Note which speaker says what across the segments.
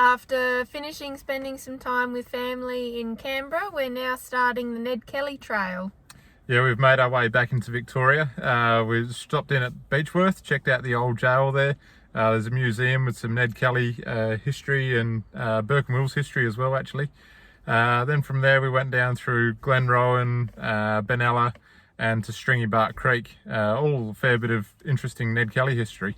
Speaker 1: After finishing spending some time with family in Canberra, we're now starting the Ned Kelly Trail.
Speaker 2: Yeah, we've made our way back into Victoria. We've stopped in at Beechworth, checked out the old jail there. There's a museum with some Ned Kelly history and Burke and Wills history as well, actually. Then from there we went down through Glenrowan, Benalla and to Stringy Bark Creek. All a fair bit of interesting Ned Kelly history.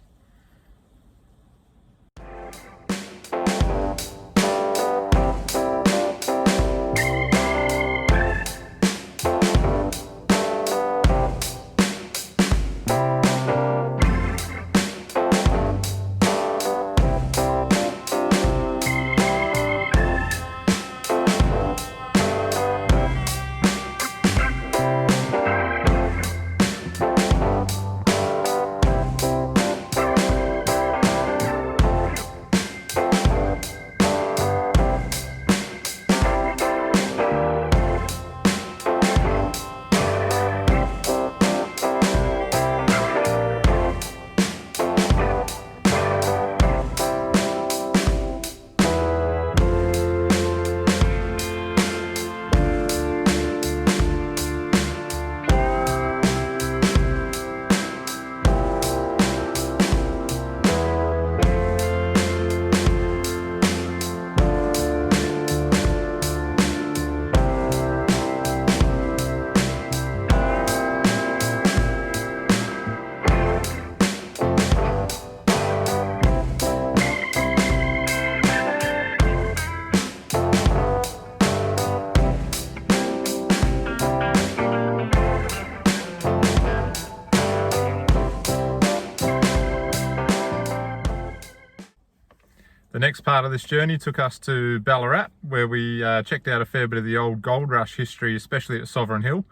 Speaker 2: The next part of this journey took us to Ballarat, where we checked out a fair bit of the old gold rush history, especially at Sovereign Hill.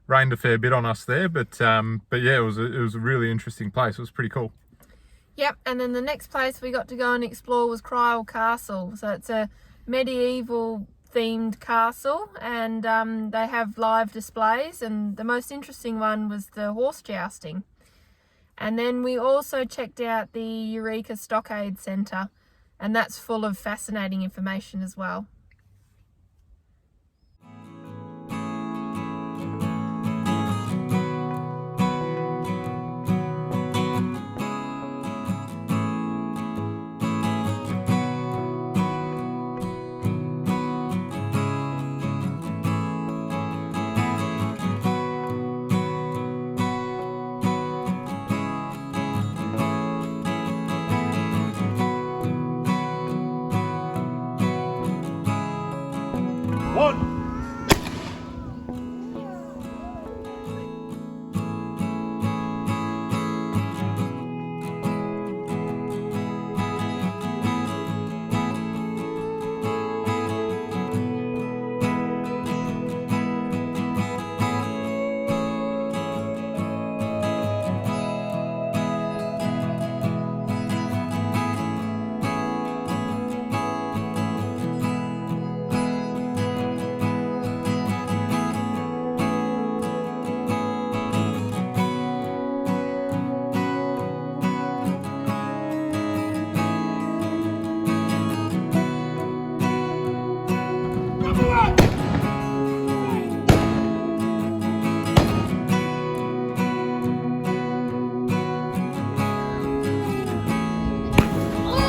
Speaker 2: Rained a fair bit on us there, but yeah, it was a really interesting place. It was pretty cool.
Speaker 1: Yep, and then the next place we got to go and explore was Cryal Castle. So it's a medieval themed castle, and they have live displays, and the most interesting one was the horse jousting. And then we also checked out the Eureka Stockade Centre, and that's full of fascinating information as well.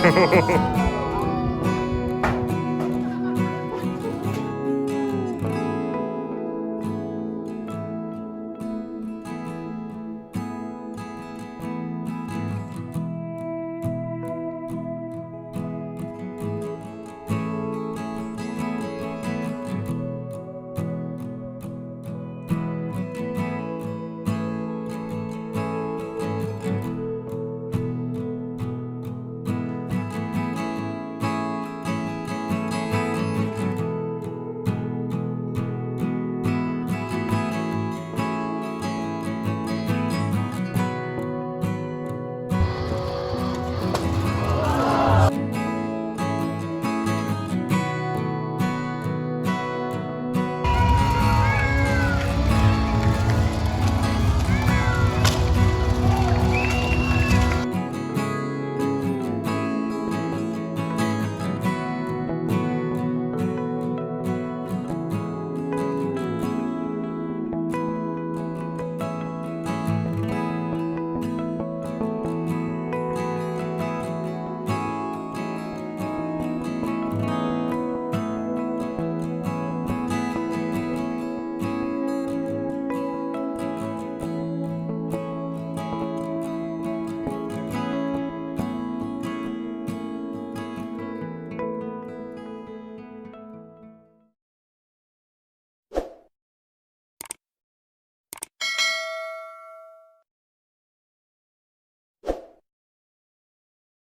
Speaker 2: Ha ha ha.